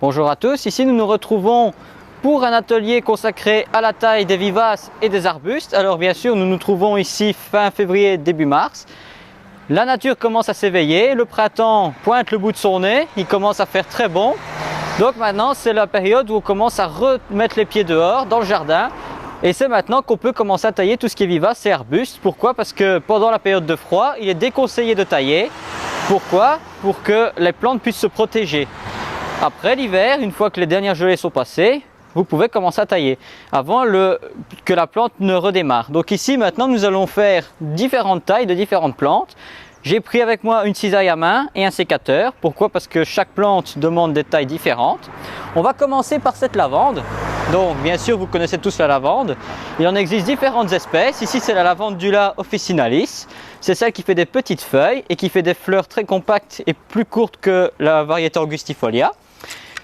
Bonjour à tous, ici nous nous retrouvons pour un atelier consacré à la taille des vivaces et des arbustes. Alors bien sûr, nous nous trouvons ici fin février, début mars. La nature commence à s'éveiller, le printemps pointe le bout de son nez, il commence à faire très bon. Donc maintenant, c'est la période où on commence à remettre les pieds dehors, dans le jardin. Et c'est maintenant qu'on peut commencer à tailler tout ce qui est vivace et arbuste. Pourquoi? Parce que pendant la période de froid, il est déconseillé de tailler. Pourquoi? Pour que les plantes puissent se protéger. Après l'hiver, une fois que les dernières gelées sont passées, vous pouvez commencer à tailler avant que la plante ne redémarre. Donc ici maintenant nous allons faire différentes tailles de différentes plantes. J'ai pris avec moi une cisaille à main et un sécateur. Pourquoi? Parce que chaque plante demande des tailles différentes. On va commencer par cette lavande. Donc bien sûr vous connaissez tous la lavande. Il en existe différentes espèces. Ici c'est la lavandula officinalis. C'est celle qui fait des petites feuilles et qui fait des fleurs très compactes et plus courtes que la variété angustifolia.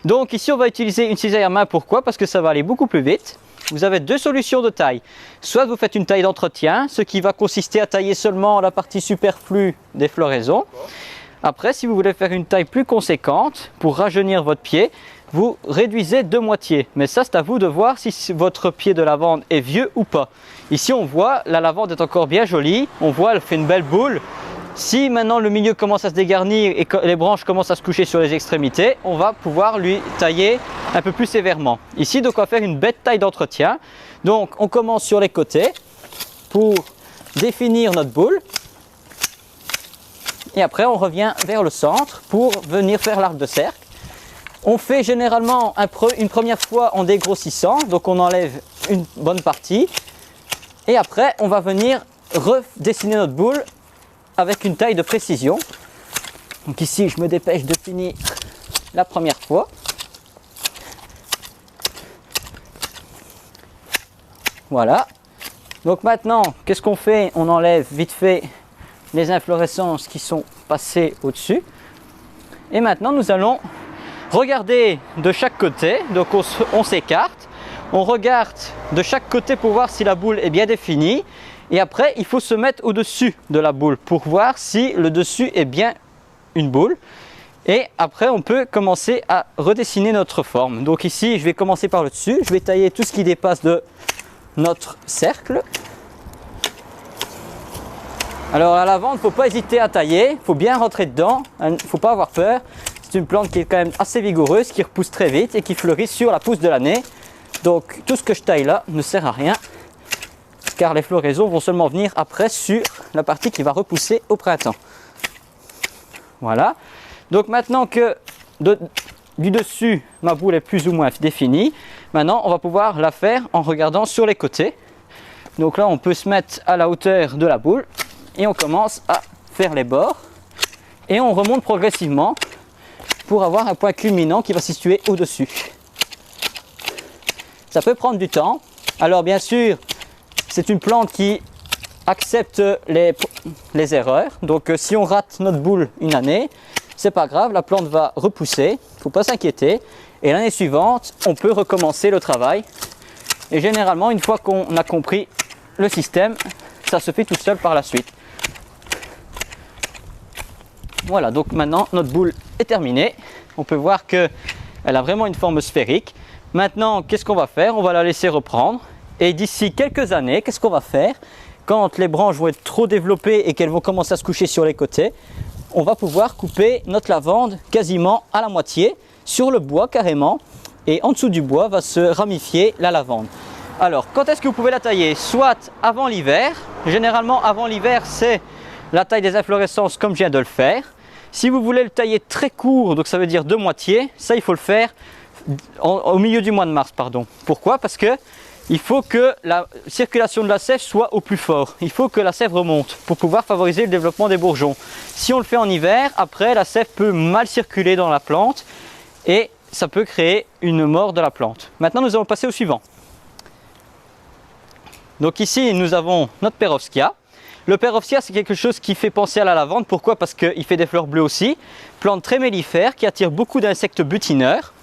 Donc ici on va utiliser une cisaille à main. Pourquoi? Parce que ça va aller beaucoup plus vite. Vous avez deux solutions de taille. Soit vous faites une taille d'entretien, ce qui va consister à tailler seulement la partie superflue des floraisons. Après, si vous voulez faire une taille plus conséquente pour rajeunir votre pied, vous réduisez de moitié. Mais ça, c'est à vous de voir si votre pied de lavande est vieux ou pas. Ici, on voit la lavande est encore bien jolie. On voit, elle fait une belle boule. Si maintenant le milieu commence à se dégarnir et que les branches commencent à se coucher sur les extrémités, on va pouvoir lui tailler un peu plus sévèrement. Ici, donc on va faire une bête taille d'entretien. Donc on commence sur les côtés pour définir notre boule. Et après on revient vers le centre pour venir faire l'arc de cercle. On fait généralement une première fois en dégrossissant, donc on enlève une bonne partie. Et après on va venir redessiner notre boule avec une taille de précision. Donc ici je me dépêche de finir la première fois. Voilà. Donc maintenant, qu'est-ce qu'on fait? On enlève vite fait les inflorescences qui sont passées au-dessus. Et maintenant nous allons regarder de chaque côté. Donc on s'écarte. On regarde de chaque côté pour voir si la boule est bien définie. Et après, il faut se mettre au-dessus de la boule pour voir si le dessus est bien une boule. Et après, on peut commencer à redessiner notre forme. Donc ici, je vais commencer par le dessus. Je vais tailler tout ce qui dépasse de notre cercle. Alors la lavande, il ne faut pas hésiter à tailler. Il faut bien rentrer dedans. Il ne faut pas avoir peur. C'est une plante qui est quand même assez vigoureuse, qui repousse très vite et qui fleurit sur la pousse de l'année. Donc tout ce que je taille là ne sert à rien, car les floraisons vont seulement venir après sur la partie qui va repousser au printemps. Voilà. Donc maintenant que du dessus, ma boule est plus ou moins définie, maintenant on va pouvoir la faire en regardant sur les côtés. Donc là on peut se mettre à la hauteur de la boule et on commence à faire les bords. Et on remonte progressivement pour avoir un point culminant qui va se situer au-dessus. Ça peut prendre du temps. Alors bien sûr, c'est une plante qui accepte les erreurs. Donc si on rate notre boule une année, c'est pas grave, la plante va repousser, il ne faut pas s'inquiéter. Et l'année suivante, on peut recommencer le travail. Et généralement, une fois qu'on a compris le système, ça se fait tout seul par la suite. Voilà, donc maintenant notre boule est terminée. On peut voir qu'elle a vraiment une forme sphérique. Maintenant, qu'est-ce qu'on va faire? On va la laisser reprendre. Et d'ici quelques années, qu'est-ce qu'on va faire? Quand les branches vont être trop développées et qu'elles vont commencer à se coucher sur les côtés, on va pouvoir couper notre lavande quasiment à la moitié sur le bois carrément. Et en dessous du bois va se ramifier la lavande. Alors, quand est-ce que vous pouvez la tailler? Soit avant l'hiver. Généralement, avant l'hiver, c'est la taille des inflorescences comme je viens de le faire. Si vous voulez le tailler très court, donc ça veut dire de moitié, ça il faut le faire au milieu du mois de mars. Pourquoi? Parce que il faut que la circulation de la sève soit au plus fort. Il faut que la sève remonte pour pouvoir favoriser le développement des bourgeons. Si on le fait en hiver, après la sève peut mal circuler dans la plante et ça peut créer une mort de la plante. Maintenant nous allons passer au suivant. Donc ici nous avons notre Perovskea. Le Perovskea c'est quelque chose qui fait penser à la lavande. Pourquoi? Parce qu'il fait des fleurs bleues aussi. Plante très mellifère qui attire beaucoup d'insectes butineurs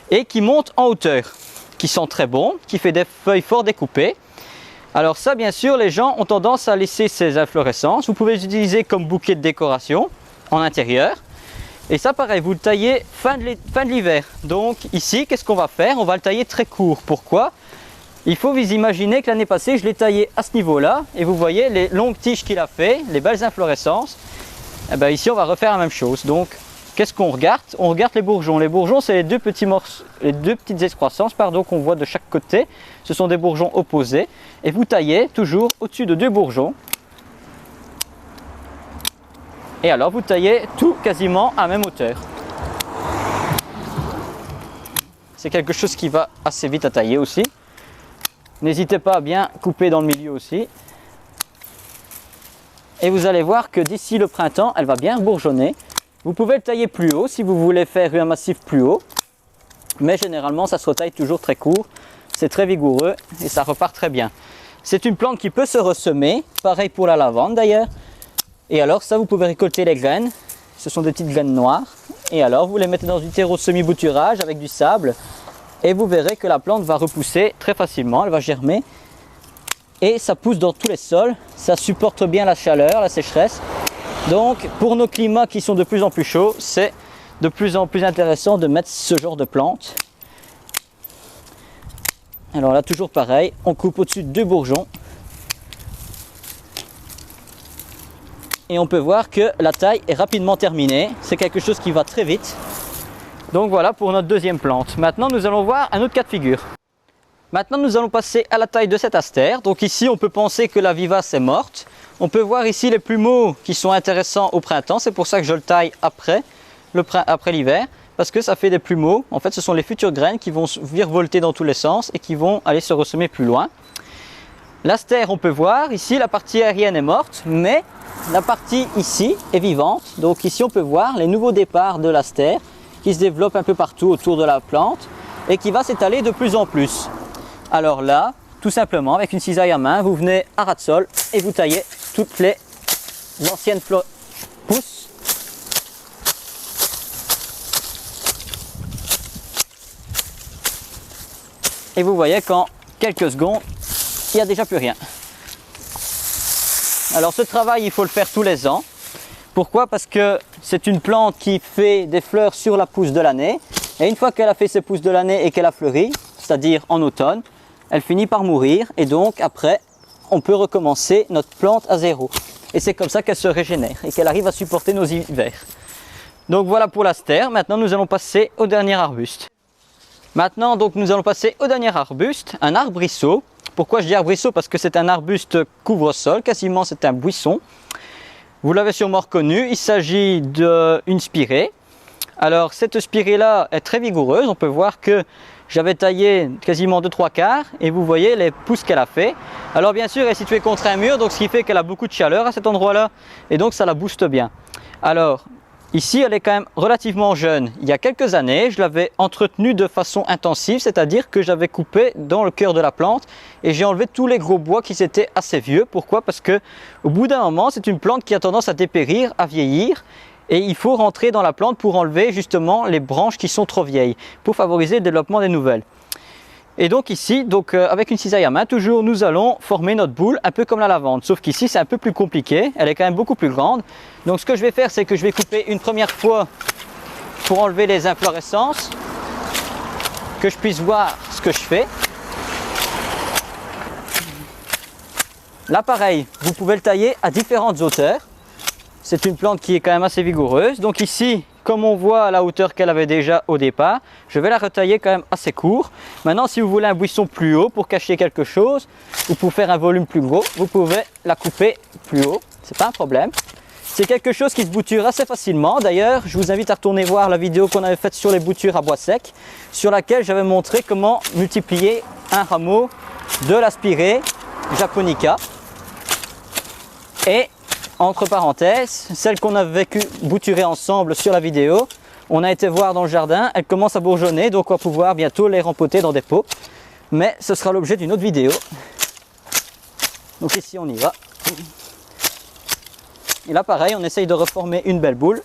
et qui monte en hauteur, qui sent très bon, qui fait des feuilles fort découpées. Alors ça, bien sûr, les gens ont tendance à laisser ces inflorescences. Vous pouvez les utiliser comme bouquet de décoration en intérieur. Et ça pareil, vous le taillez fin de l'hiver. Donc ici, qu'est-ce qu'on va faire? On va le tailler très court. Pourquoi? Il faut vous imaginer que l'année passée, je l'ai taillé à ce niveau-là. Et vous voyez les longues tiges qu'il a fait, les belles inflorescences. Et bien ici, on va refaire la même chose. Donc, qu'est-ce qu'on regarde? On regarde les bourgeons. Les bourgeons, c'est les deux petites excroissances qu'on voit de chaque côté. Ce sont des bourgeons opposés. Et vous taillez toujours au-dessus de deux bourgeons. Et alors, vous taillez tout quasiment à la même hauteur. C'est quelque chose qui va assez vite à tailler aussi. N'hésitez pas à bien couper dans le milieu aussi. Et vous allez voir que d'ici le printemps, elle va bien bourgeonner. Vous pouvez le tailler plus haut si vous voulez faire un massif plus haut. Mais généralement, ça se retaille toujours très court. C'est très vigoureux et ça repart très bien. C'est une plante qui peut se ressemer. Pareil pour la lavande d'ailleurs. Et alors ça, vous pouvez récolter les graines. Ce sont des petites graines noires. Et alors, vous les mettez dans une terre au semi-bouturage avec du sable. Et vous verrez que la plante va repousser très facilement. Elle va germer. Et ça pousse dans tous les sols. Ça supporte bien la chaleur, la sécheresse. Donc, pour nos climats qui sont de plus en plus chauds, c'est de plus en plus intéressant de mettre ce genre de plante. Alors là, toujours pareil. On coupe au-dessus de deux bourgeons. Et on peut voir que la taille est rapidement terminée. C'est quelque chose qui va très vite. Donc voilà pour notre deuxième plante. Maintenant, nous allons voir un autre cas de figure. Maintenant, nous allons passer à la taille de cet astère. Donc ici, on peut penser que la vivace est morte. On peut voir ici les plumeaux qui sont intéressants au printemps. C'est pour ça que je le taille après l'hiver. Parce que ça fait des plumeaux. En fait, ce sont les futures graines qui vont virevolter dans tous les sens et qui vont aller se ressemer plus loin. L'astère, on peut voir, ici la partie aérienne est morte, mais la partie ici est vivante. Donc ici on peut voir les nouveaux départs de l'astère qui se développent un peu partout autour de la plante et qui va s'étaler de plus en plus. Alors là, tout simplement avec une cisaille à main, vous venez à ras de sol et vous taillez toutes les anciennes pousses. Et vous voyez qu'en quelques secondes, il n'y a déjà plus rien. Alors ce travail, il faut le faire tous les ans. Pourquoi? Parce que c'est une plante qui fait des fleurs sur la pousse de l'année. Et une fois qu'elle a fait ses pousses de l'année et qu'elle a fleuri, c'est-à-dire en automne, elle finit par mourir. Et donc après, on peut recommencer notre plante à zéro. Et c'est comme ça qu'elle se régénère et qu'elle arrive à supporter nos hivers. Donc voilà pour l'astère. Maintenant, nous allons passer au dernier arbuste. Maintenant, donc, nous allons passer au dernier arbuste, un arbrisseau. Pourquoi je dis arbrisseau? Parce que c'est un arbuste couvre-sol, quasiment c'est un buisson. Vous l'avez sûrement reconnu, il s'agit d'une spirée. Alors cette spirée-là est très vigoureuse, on peut voir que j'avais taillé quasiment 2/3 et vous voyez les pousses qu'elle a fait. Alors bien sûr elle est située contre un mur, donc ce qui fait qu'elle a beaucoup de chaleur à cet endroit-là et donc ça la booste bien. Alors ici elle est quand même relativement jeune. Il y a quelques années je l'avais entretenue de façon intensive, c'est-à-dire que j'avais coupé dans le cœur de la plante et j'ai enlevé tous les gros bois qui étaient assez vieux. Pourquoi? Parce que au bout d'un moment c'est une plante qui a tendance à dépérir, à vieillir. Et il faut rentrer dans la plante pour enlever justement les branches qui sont trop vieilles, pour favoriser le développement des nouvelles. Et donc ici, avec une cisaille à main, toujours nous allons former notre boule un peu comme la lavande. Sauf qu'ici c'est un peu plus compliqué, elle est quand même beaucoup plus grande. Donc ce que je vais faire, c'est que je vais couper une première fois pour enlever les inflorescences, que je puisse voir ce que je fais. Là pareil, vous pouvez le tailler à différentes hauteurs. C'est une plante qui est quand même assez vigoureuse. Donc ici, comme on voit à la hauteur qu'elle avait déjà au départ, je vais la retailler quand même assez court. Maintenant, si vous voulez un buisson plus haut pour cacher quelque chose ou pour faire un volume plus gros, vous pouvez la couper plus haut. C'est pas un problème. C'est quelque chose qui se bouture assez facilement. D'ailleurs, je vous invite à retourner voir la vidéo qu'on avait faite sur les boutures à bois sec, sur laquelle j'avais montré comment multiplier un rameau de la spirée japonica. Et entre parenthèses, celle qu'on a vécu bouturer ensemble sur la vidéo, on a été voir dans le jardin, elle commence à bourgeonner, donc on va pouvoir bientôt les rempoter dans des pots. Mais ce sera l'objet d'une autre vidéo. Donc ici on y va. Et là pareil, on essaye de reformer une belle boule.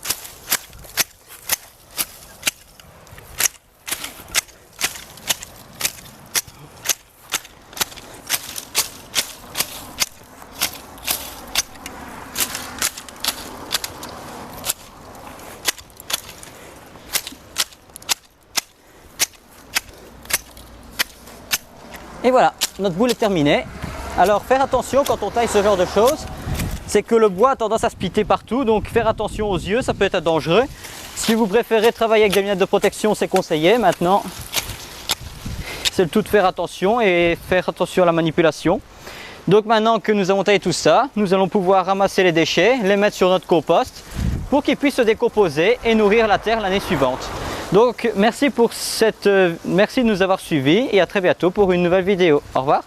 Et voilà, notre boule est terminée. Alors faire attention quand on taille ce genre de choses, c'est que le bois a tendance à se piter partout, donc faire attention aux yeux, ça peut être dangereux. Si vous préférez travailler avec des lunettes de protection, c'est conseillé. Maintenant, c'est le tout de faire attention et faire attention à la manipulation. Donc maintenant que nous avons taillé tout ça, nous allons pouvoir ramasser les déchets, les mettre sur notre compost pour qu'ils puissent se décomposer et nourrir la terre l'année suivante. Donc merci de nous avoir suivis et à très bientôt pour une nouvelle vidéo. Au revoir.